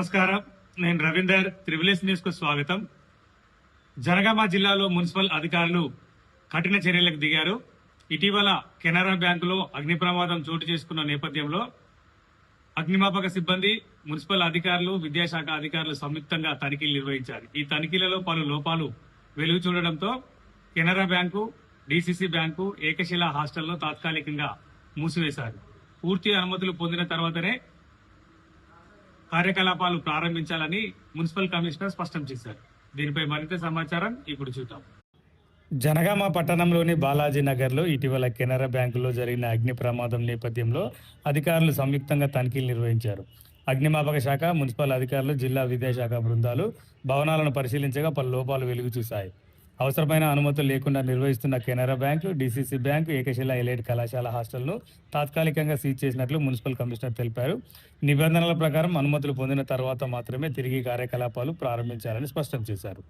నమస్కారం. నేను రవీందర్. త్రిబుల్ఎస్ న్యూస్ కు స్వాగతం. జనగామ జిల్లాలో మున్సిపల్ అధికారులు కఠిన చర్యలకు దిగారు. ఇటీవల కెనరా బ్యాంకులో అగ్ని ప్రమాదం చోటు చేసుకున్న నేపథ్యంలో అగ్నిమాపక సిబ్బంది, మున్సిపల్ అధికారులు, విద్యాశాఖ అధికారులు సంయుక్తంగా తనిఖీలు నిర్వహించారు. ఈ తనిఖీలలో పలు లోపాలు వెలుగు చూడడంతో కెనరా బ్యాంకు, డిసిసి బ్యాంకు, ఏకశిలా హాస్టల్లో తాత్కాలికంగా మూసివేశారు. పూర్తి అనుమతులు పొందిన తర్వాతనే కార్యకలాపాలు ప్రారంభించాలని మున్సిపల్ కమిషనర్ స్పష్టం చేశారు. దీనిపై మరింత సమాచారం ఇప్పుడు చూద్దాం. జనగామ పట్టణంలోని బాలాజీ నగర్లో ఇటీవల కెనరా బ్యాంకులో జరిగిన అగ్ని ప్రమాదం నేపథ్యంలో అధికారులు సంయుక్తంగా తనిఖీలు నిర్వహించారు. అగ్నిమాపక శాఖ, మున్సిపల్ అధికారులు, జిల్లా విద్యాశాఖ బృందాలు భవనాలను పరిశీలించగా పలు లోపాలు వెలుగు చూశాయి. అవసరమైన అనుమతులు లేకుండా నిర్వహిస్తున్న Canara bank, DCC bank, Ekashila elite కళాశాల హాస్టల్ను తాత్కాలికంగా సీజ్ చేసినట్లు మున్సిపల్ కమిషనర్ తెలిపారు. నిబంధనల ప్రకారం అనుమతులు పొందిన తర్వాత మాత్రమే తిరిగి కార్యకలాపాలు ప్రారంభించాలని స్పష్టం చేశారు.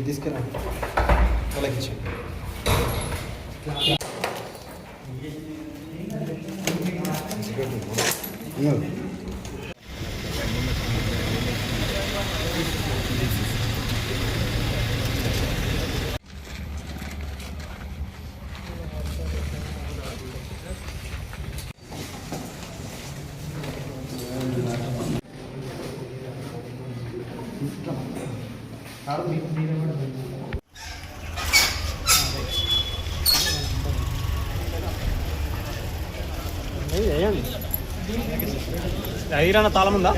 తీసుకెళ్ళి వాళ్ళకి ఇచ్చి ఐరన్ తాళం ఉందా?